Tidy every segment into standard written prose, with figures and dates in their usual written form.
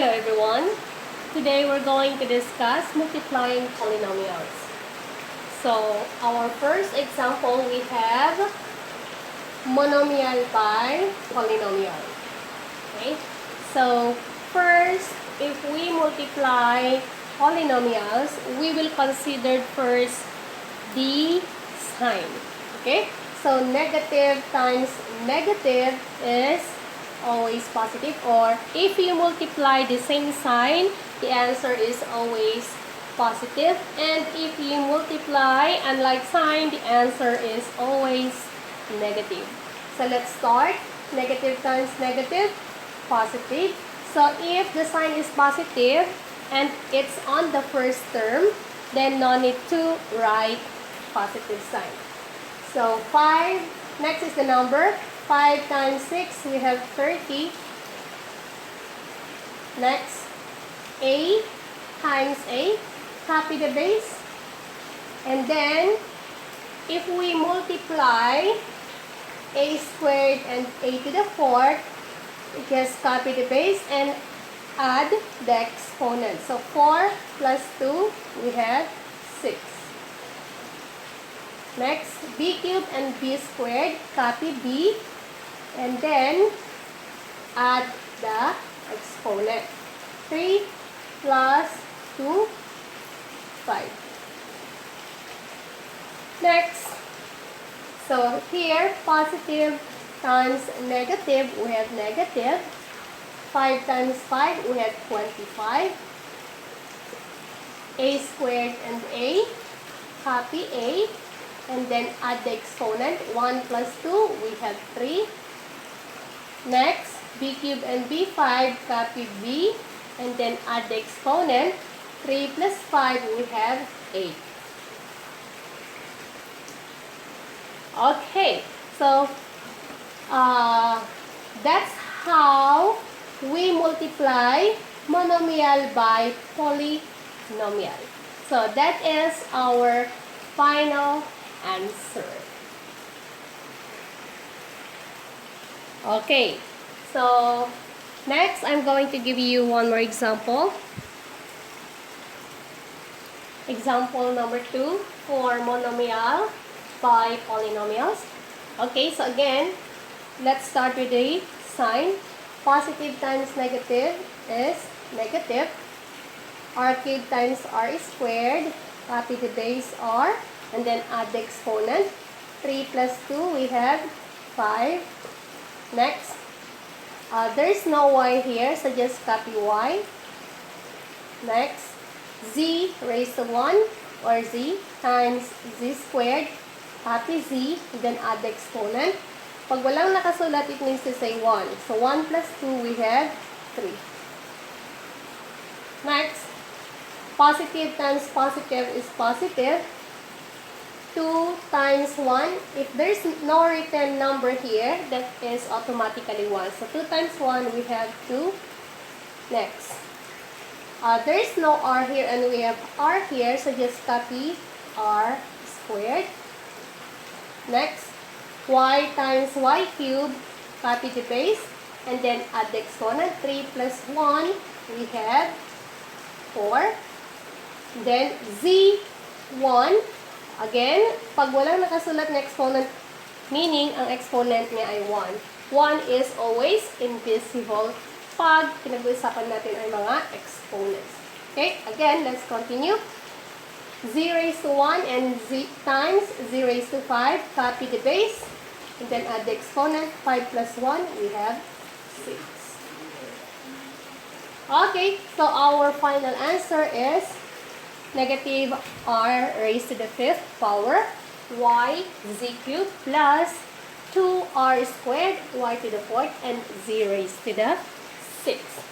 Hello everyone. Today we're going to discuss multiplying polynomials. So our first example, we have monomial by polynomial. Okay. So first, if we multiply polynomials, we will consider first the sign. Okay. So negative times negative is always positive, or if you multiply the same sign, the answer is always positive, and if you multiply unlike sign, the answer is always negative. So let's start. Negative times negative, positive. So if the sign is positive and it's on the first term, then no need to write positive sign. So 5, next is the number. 5 times 6, we have 30. Next, a times a, copy the base. And then, if we multiply a squared and a to the fourth, we just copy the base and add the exponent. So 4 plus 2, we have 6. Next, b cubed and b squared, copy b. And then, add the exponent. 3 plus 2, 5. Next, so here, positive times negative, we have negative. 5 times 5, we have 25. A squared and a, copy a. And then add the exponent. 1 plus 2, we have 3. Next, b cubed and b5, copy b, and then add the exponent. 3 plus 5, we have 8. Okay, so that's how we multiply monomial by polynomial. So that is our final answer. Okay, so next I'm going to give you one more example. Example number 2 for monomial by polynomials. Okay, so again, let's start with the sign. Positive times negative is negative. R cubed times r squared, copy the base r, and then add the exponent. 3 plus 2, we have 5. Next, there's no y here, so just copy y. Next, z raised to 1, or z, times z squared, copy z, then add the exponent. Pag walang nakasulat, it means to say 1. So 1 plus 2, we have 3. Next, positive times positive is positive. 2 times 1, if there's no written number here, that is automatically 1. So 2 times 1, we have 2. Next, there's no r here and we have r here, so just copy r squared. Next, y times y cubed, copy the base, and then add the exponent. 3 plus 1, we have 4. Then z1, again, pag walang nakasulat na exponent, meaning ang exponent niya ay 1. 1 is always invisible pag pinag-uusapan natin ay mga exponents. Okay, again, let's continue. Z raised to 1 and z times z raised to 5, copy the base, and then add the exponent. 5 plus 1, we have 6. Okay, so our final answer is negative r raised to the 5th power y z cubed plus 2r squared y to the 4th and z raised to the 6th.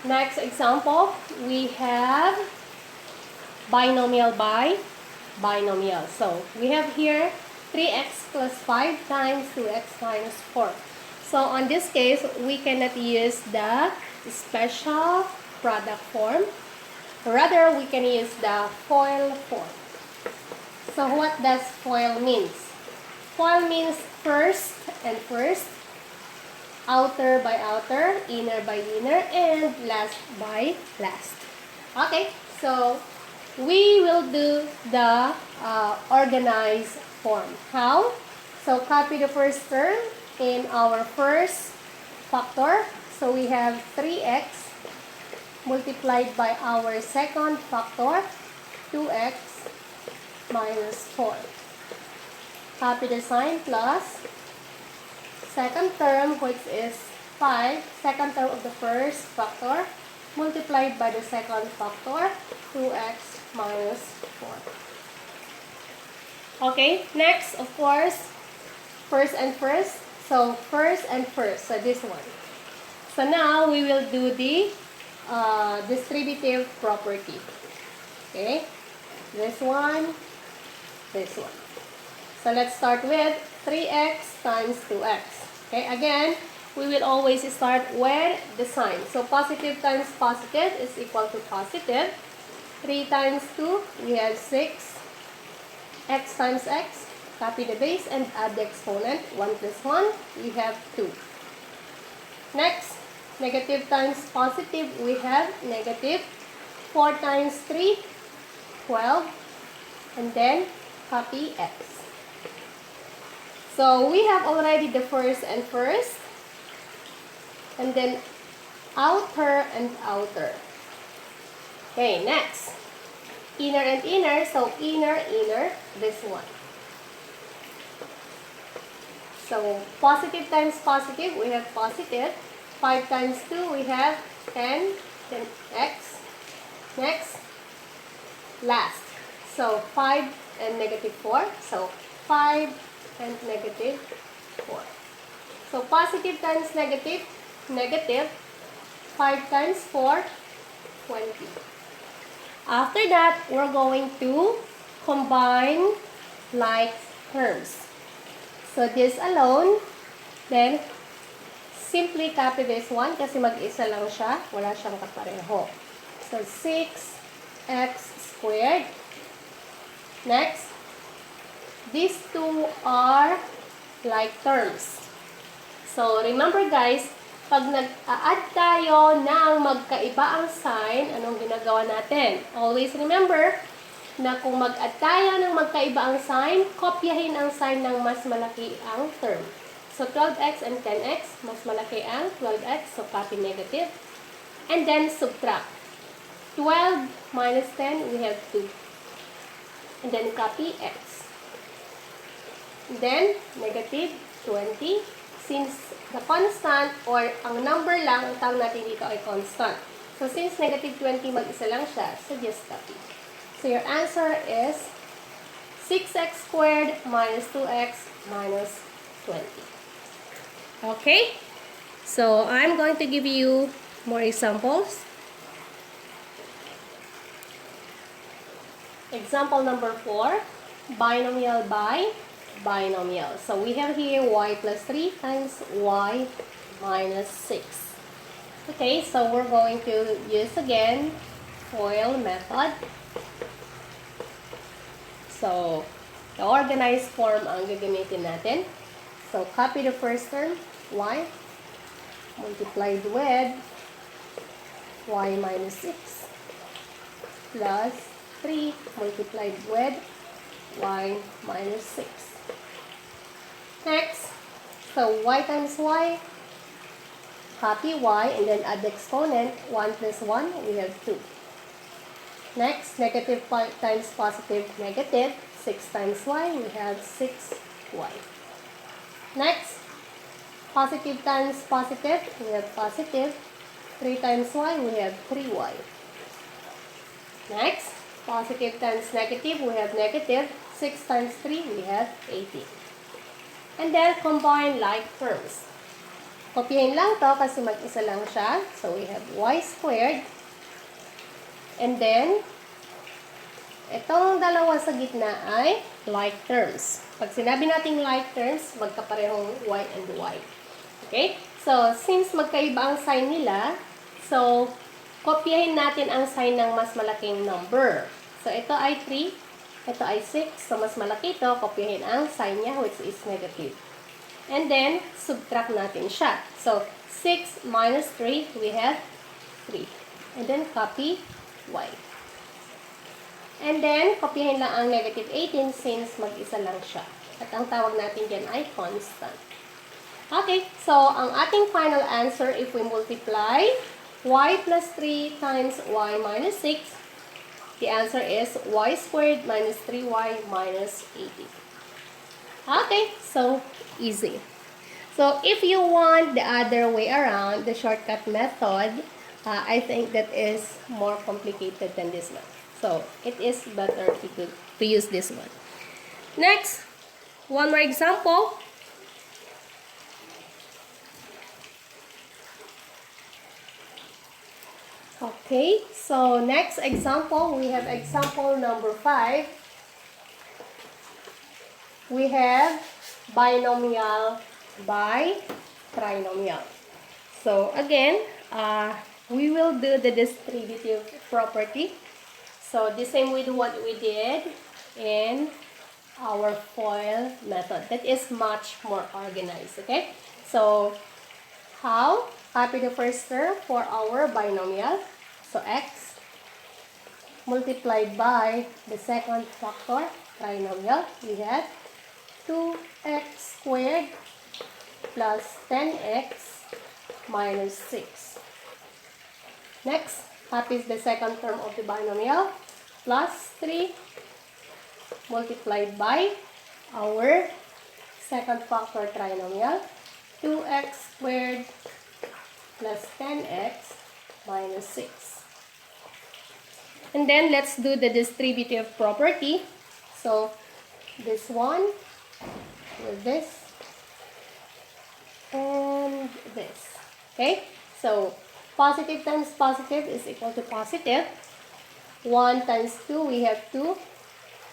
Next example, we have binomial by binomial. So we have here 3x plus 5 times 2x minus 4. So on this case, we cannot use the special product form. Rather, we can use the FOIL form. So what does FOIL means? FOIL means first and first, outer by outer, inner by inner, and last by last. Okay, so we will do the organized form. How? So copy the first term in our first factor. So we have 3x multiplied by our second factor, 2x minus 4. Copy the sign plus second term, which is 5, second term of the first factor, multiplied by the second factor, 2x minus 4. Okay, next, of course, first and first. So, first and first. So, this one. So, now, we will do the distributive property. Okay, this one, this one. So, let's start with 3x times 2x. Okay, again, we will always start with the sign. So, positive times positive is equal to positive. 3 times 2, we have 6. X times x, copy the base and add the exponent. 1 plus 1, we have 2. Next, negative times positive, we have negative. 4 times 3, 12. And then, copy x. So, we have already the first and first. And then, outer and outer. Okay, next. Inner and inner. So, inner, inner. This one. So, positive times positive, we have positive. 5 times 2, we have 10. Then, x. Next. Last. So, 5 and negative 4. So, 5 and negative 4. So, positive times negative, negative. 5 times 4, 20. After that, we're going to combine like terms. So, this alone, then, simply copy this one kasi mag-isa lang siya. Wala siyang kapareho. So, 6x squared. Next, these two are like terms. So, remember guys, pag nag-a-add tayo ng magkaiba ang sign, anong ginagawa natin? Always remember na kung mag-add tayo ng magkaiba ang sign, kopyahin ang sign ng mas malaki ang term. So, 12x and 10x, mas malaki ang 12x, so copy negative. And then, subtract. 12 minus 10, we have 2. And then, copy x. And then, negative 20. Since the constant or ang number lang, ang tawag natin dito ay constant. So, since negative 20, mag-isa lang siya, so just copy. So, your answer is 6x squared minus 2x minus 20. Okay? So, I'm going to give you more examples. Example number 4, binomial by binomial. So, we have here y plus 3 times y minus 6. Okay, so we're going to use again FOIL method. So, the organized form ang gagamitin natin. So, copy the first term, y, multiplied with y minus 6 plus 3 multiplied with y minus 6. Next, so y times y, copy y and then add the exponent, 1 plus 1, we have 2. Next, negative times positive, negative, 6 times y, we have 6y. Next, positive times positive, we have positive, 3 times y, we have 3y. Next, positive times negative, we have negative, 6 times 3, we have 18. And then, combine like terms. Kopyahin lang to kasi mag-isa lang siya. So, we have y squared. And then, itong dalawa sa gitna ay like terms. Pag sinabi nating like terms, magkaparehong y and y. Okay? So, since magkaiba ang sign nila, so, kopyahin natin ang sign ng mas malaking number. So, ito ay 3. Ito ay 6. So, mas malaki ito. Kopyahin ang sign niya, which is negative. And then, subtract natin siya. So, 6 minus 3, we have 3. And then, copy y. And then, kopyahin lang ang negative 18 since mag-isa lang siya. At ang tawag natin dyan ay constant. Okay, so ang ating final answer, if we multiply y plus 3 times y minus 6, the answer is y squared minus 3y minus 80. Okay, so easy. So if you want the other way around, the shortcut method, I think that is more complicated than this one. So it is better to use this one. Next, one more example. Okay, so next example, we have example number 5. We have binomial by trinomial. So again, we will do the distributive property. So the same with what we did in our FOIL method. That is much more organized, okay? So how? Copy the first term for our binomial. So x multiplied by the second factor, trinomial. We have 2x squared plus 10x minus 6. Next, copy the second term of the binomial. Plus 3 multiplied by our second factor trinomial. 2x squared plus 10x minus 6. And then, let's do the distributive property. So, this one with this and this. Okay? So, positive times positive is equal to positive. 1 times 2, we have 2.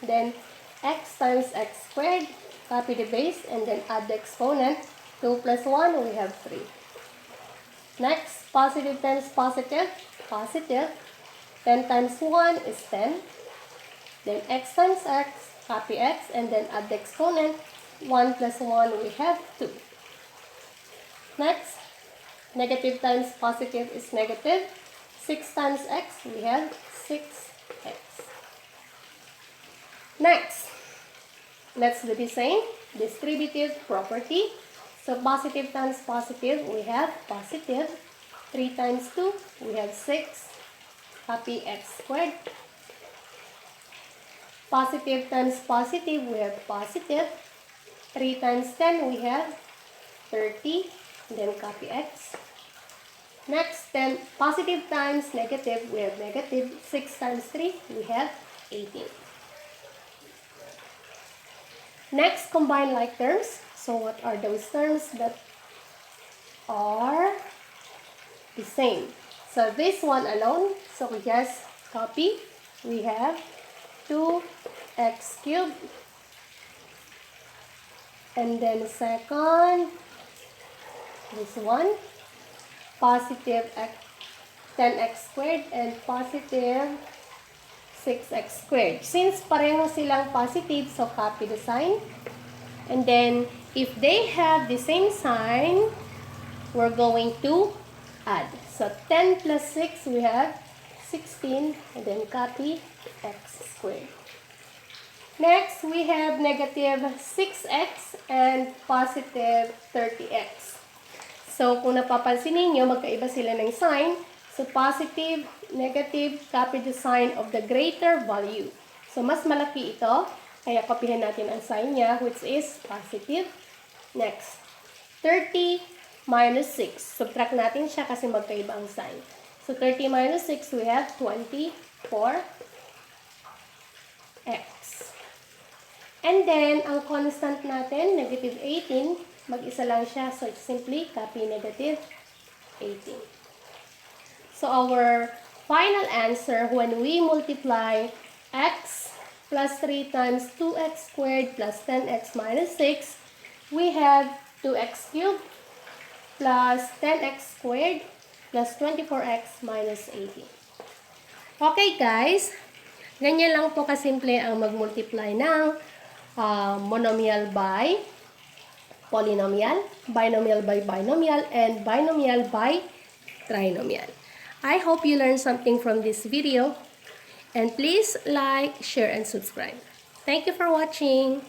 Then, x times x squared. Copy the base and then add the exponent. 2 plus 1, we have 3. Next, positive times positive, positive. 10 times 1 is 10. Then x times x, copy x, and then add the exponent. 1 plus 1, we have 2. Next, negative times positive is negative. 6 times x, we have 6x. Next, let's do the same. Distributive property. So, positive times positive, we have positive. 3 times 2, we have 6. Copy x squared. Positive times positive, we have positive. 3 times 10, we have 30. Then copy x. Next, then positive times negative, we have negative. 6 times 3, we have 18. Next, combine like terms. So what are those terms that are the same? So this one alone, so we just copy. We have 2x cubed. And then second, this one, positive 10x squared and positive 6x squared. Since pareho silang positive, so copy the sign. And then, if they have the same sign, we're going to add. So, 10 plus 6, we have 16. And then, copy x squared. Next, we have negative 6x and positive 30x. So, kung napapansin ninyo, magkaiba sila ng sign. So, positive, negative, copy the sign of the greater value. So, mas malaki ito. Kaya, kopyahin natin ang sign niya, which is positive. Next, 30 minus 6. Subtract natin siya kasi magkaiba ang sign. So, 30 minus 6, we have 24x. And then, ang constant natin, negative 18, mag-isa lang siya. So, simply copy negative 18. So, our final answer, when we multiply x plus 3 times 2x squared plus 10x minus 6, we have 2x cubed plus 10x squared plus 24x minus 80. Okay, guys. Ganyan lang po kasimple ang mag-multiply ng monomial by polynomial, binomial by binomial, and binomial by trinomial. I hope you learned something from this video. And please like, share, and subscribe. Thank you for watching.